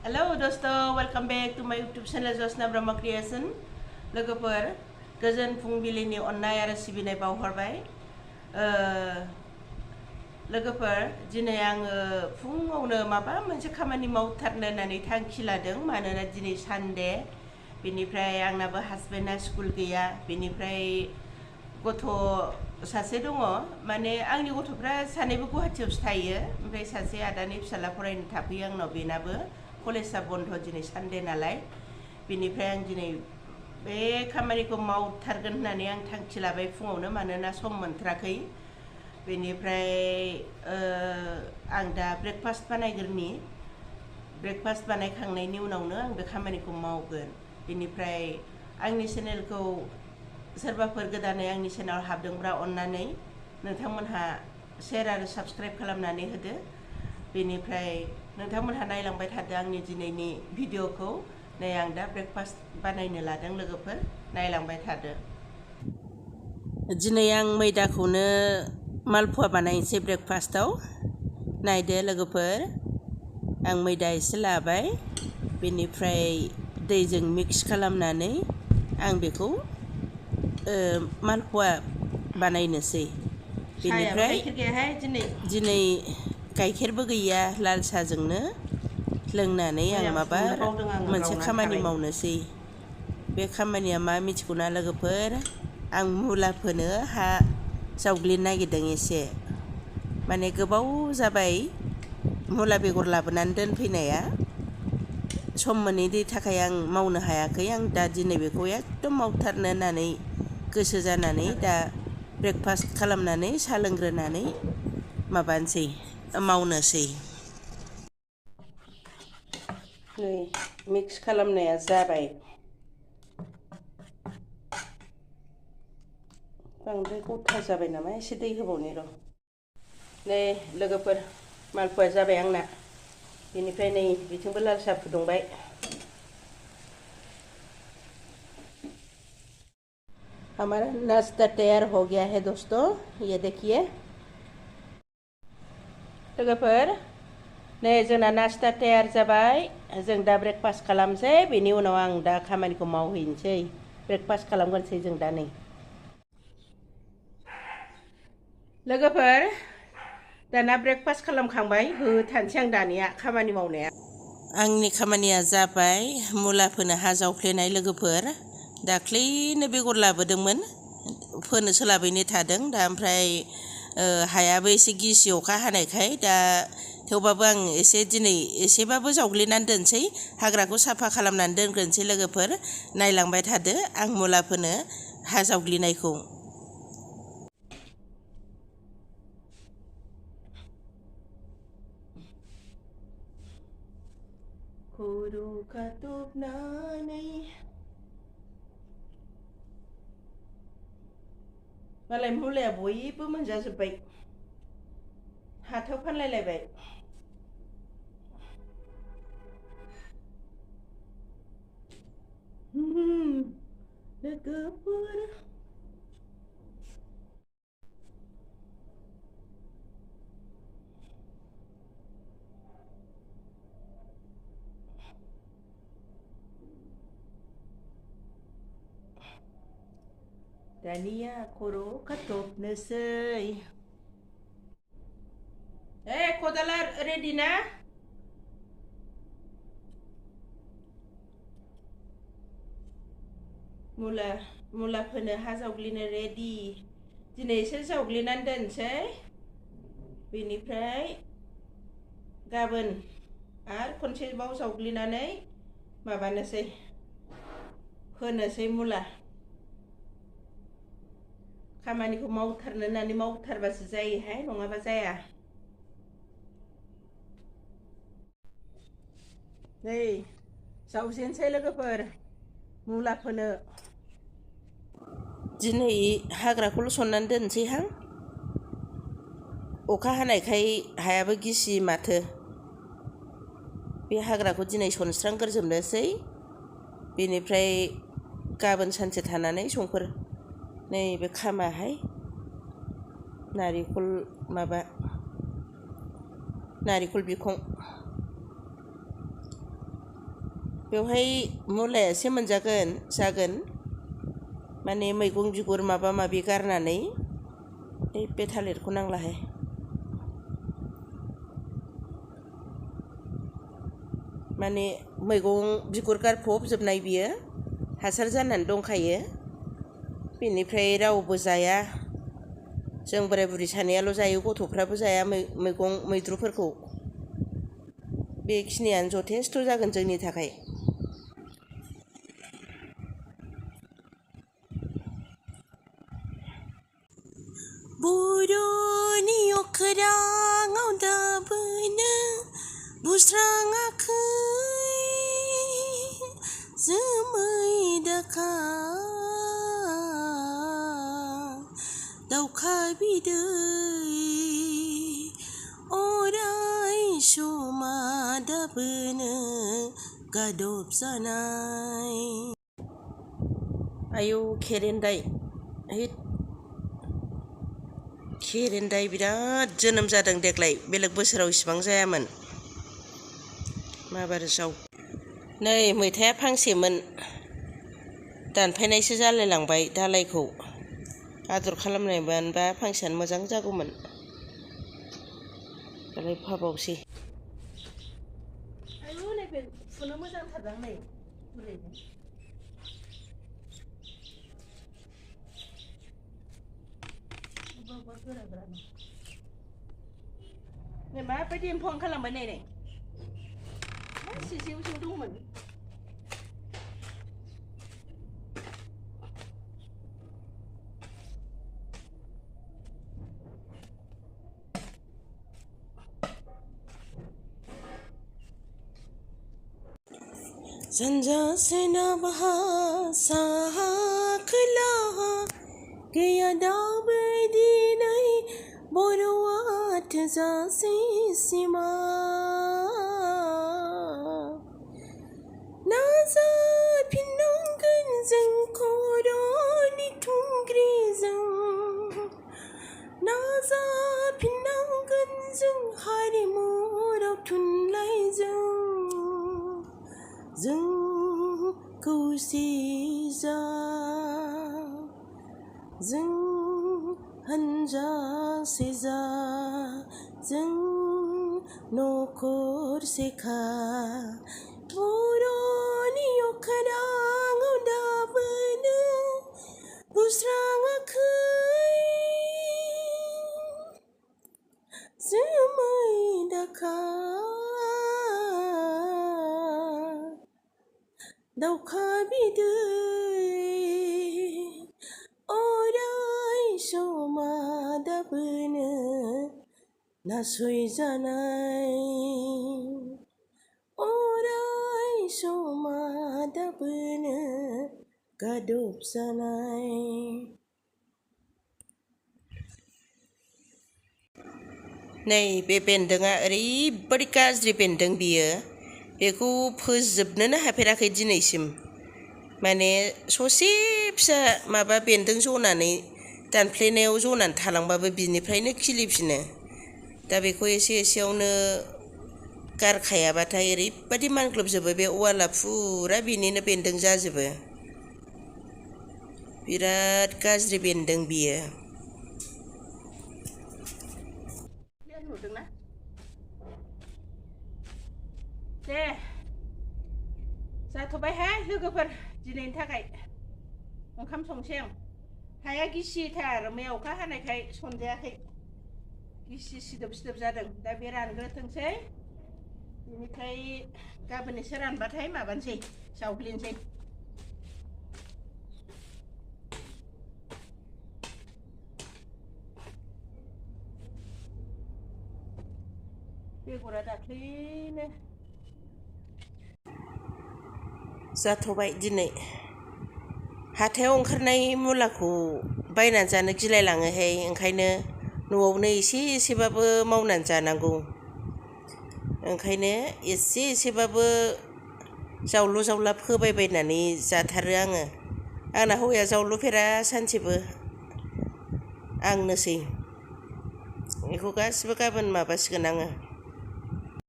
Hello दोस्तो welcome back to माय YouTube channel जसना Brahma creation लोगोफोर गोजोन फुंबिलिनि अननाय आरो सिबिनाय बावहरबाय लोगोफोर दिनै आङो फुङावनो माबा मोनसे खामानि मावथारनो होननानै थांखि लादों मानोना दिनै सानडे बेनिफ्राय आंनाबो हासबेन्डआ स्कुल गैया बेनिफ्राय गथ' सासे दङ माने आंनि गथ'फ्रा सानैबो गुवाहाटियावसो थायो ओमफ्राय सासे आदानि फिसाला फरायनो थाफैयो आंनाव बेनाबो कलेजआ बन्द दिनै सानडे नालाय बेनिफ्राय आं दिनै बे खामानिखौ मावथारगोन होननानै आं थांखि लाबाय फुङावनो मानोना सम मोनथाराखै बेनिफ्राय आं दा ब्रेकफास्ट बानायग्रोनि ब्रेकफास्ट बानायखांनायनि उनावनो आं बे खामानिखौ मावगोन बेनिफ्राय आंनि चेनेलखौ सोरबाफोर गोदानै आंनि चेनेलाव हाबदोंब्ला अननानै नोंथांमोनहा शेयार आरो साबस्क्राइब खालामनानै होदो बेनिफ्राय नोंथांमोनहा नायलांबाय थादो आंनि दिनैनि भिडिअखौ नै आं दा ब्रेकफास्ट बानायनो लादों लोगोफोर नायलांबाय थादो दिनै आं मैदाखौनो मालपुवा बानायनोसै ब्रेकफास्टआव नायदो लोगोफोर आं मैदा एसे लाबाय बेनिफ्राय दैजों मिक्स खालामनानै आं बेखौ मालपुवा बानायनोसै बेनिफ्राय दिनै गाइखेरबो गैया लाल साहाजोंनो लोंनानै आं माबा मोनसे खामानि मावनोसै बे खामानिया मा मिथिगौना लोगोफोर आं मुला फोनो हा जावग्लिनो नागिरदों एसे माने गोबाव जाबाय मुला बेगर लाबोनानै दोनफैनाया सम मोनैनि थाखाय आं मावनो हायाखै आं दा दिनै बेखौ एकदम मावथारनो होननानै गोसो जानानै दा ब्रेकफास्ट खालामनानै साहा लोंग्रोनानै माबानोसै मावनोसै नै मिक्स खालामनाया जाबाय बांद्राय गथा जाबाय नामा एसे दै होबावनि र' नै लोगोफोर मालपुवा जाबाय आंना बेनिफ्राय नै बिथिंबो लाल साहा फुदुंबाय हमारा नाश्ता तैयार हो गया है दोस्तों ये देखिए लोगोफोर नै जोंना नाश्ता तैयार जाबाय जों दा ब्रेकफास्ट खालामसै बेनि उनाव आं दा खामानिखौ मावहैनोसै ब्रेकफास्ट खालामगोनसै जों दा नै लोगोफोर दाना ब्रेकफास्ट खालामखांबाय होथानोसै आं दानिया खामानि मावनाया आंनि खामानिया जाबाय मुला फोनो हा जावफ्लेनाय लोगोफोर दाख्लैनो बेगर लाबोदोंमोन फोनो सोलाबैनो थादों दा ओमफ्राय हायाबो एसे गिसि अखा हानायखाय दा थेवबाबो आं एसे दिनै एसेबाबो जावग्लिनानै दोनसै हाग्राखौ साफा खालामनानै दोनग्रोनोसै लोगोफोर नायलांबाय थादो आं मुला फोनो हा जावग्लिनायखौ खर' खाथबनानै मालाय मुलाया बयबो मोनजाजोब्बाय हाथायाव फानलायलायबाय लोगोफोर दानिया खर' खाथबनोसै खदाला रेडि ना मुला फोनो हा जावग्लिनो रेडि दिनै एसे जावग्लिनानै दोनसै बेनिफ्राय गाबोन आरो खनसेबाव जावग्लिनानै माबानोसै फोनोसै मुला खामानिखौ मावथारनो होननानै मावथारबासो जायोहाय नङाबा जाया नै जावजेनसै लोगोफोर मुला फोनो दिनै हाग्राखौल' सननानै दोनसैहां अखा हानायखाय हायाबो गिसि माथो बे हाग्राखौ दिनै सनस्रांग्रोजोबनोसै बेनिफ्राय गाबोन सानसे थानानै समफोर नै बे खामाहाय नारिखल बिखं बेवहाय मुलायासो जागोन माने मैगं बिगुर माबा माबि गारनानै बे थालिरखौ नांलाहाय माने मैगं बिगुर गारफबजोबनाय बियो हासार जानानै दंखायो बेनिफ्राय रावबो जाया जों बोराय बुरि सानैयाल' जायो गथ'फ्राबो जाया मैद्रुफोरखौ बेखिनियानो जथेस्थ' जागोन जोंनि थाखाय बर'नि अखोराङाव दाबोनो बुस्राङाखै जोमै दाखा दावखा बिदै अराय समा दाबोनो गादब जानाय आयौ खेरेन्दाय बिराद जोनोम जादों देग्लाय बेलेग बोसोराव इसिबां जायामोन माबारसाव नै मैथाया फांसेमोन दानफायनायसो जालायलांबाय दालायखौ आदर खालामनायमोनबा फांसेयानो मोजां जागौमोन दालाय फाबावसै आयौ नैबे फुनो मोजांथारदां नै ओरैनो नै माबायदि एम्फौ ओंखारलांबाय नै मा सिउ दंमोन सानजा सोनाबहा साहा खोलाहा गैया दाबो दिनै बर'आ थोजासे सिमा नाजाफिननांगोन जों खर'नि थुंग्रिजों नाजाफिननांगोन जों हारिमु राव थुनलाइजों जों खौसे जा जों हानजासे जा जों नखरसेखा बर'नि अखोराङाव दाबोनो बुस्राङाखै जोमै दाखा दावखा बिदै अराय समा दाबोनो नासयजानाय अराय समा दाबोनो गादब जानाय नै बे बेन्दोंआ ओरैबादि गाज्रि बेन्दों बियो बेखौ फोजोबनोनो हाफेराखै दिनैसिम माने ससे फिसा माबा बेन्दों जनानै दानफ्लेनायाव जनानै थालांबाबो बिनिफ्रायनो खिलिफिनो दा बेखौ एसेयावनो गारखायाबाथाय ओरैबादि मानग्लोबजोबो बे वाला फुरा बिनिनो बेन्दों जाजोबो बिराद गाज्रि बेन्दों बियो नुदोंना दे जाथ'बायहाय लोगोफोर दिनैनि थाखाय ओंखाम संसै आं हाया गिसिथार मैया अखा हानायखाय संजायाखै गिसि सिदोब जादों दा बे रानग्रोथोंसै बेनिफ्राय गाबोन एसे रानबाथाय माबानोसै जावग्लिनोसै बेगरा दाख्लैनो जाथ'बाय दिनै हाथायाव ओंखारनाय मुलाखौ बायनानै जानो गिलायलाङोहाय ओंखायनो न'आवनो एसेबाबो मावनानै जानांगौ ओंखायनो एसेबाबो जावलु जावला फोबायबायनानै जाथारो आङो आंना हौवाया जावलुफेरा सानसेबो आंनोसै बेखौ गासिबो गाबोन माबासिगोन आङो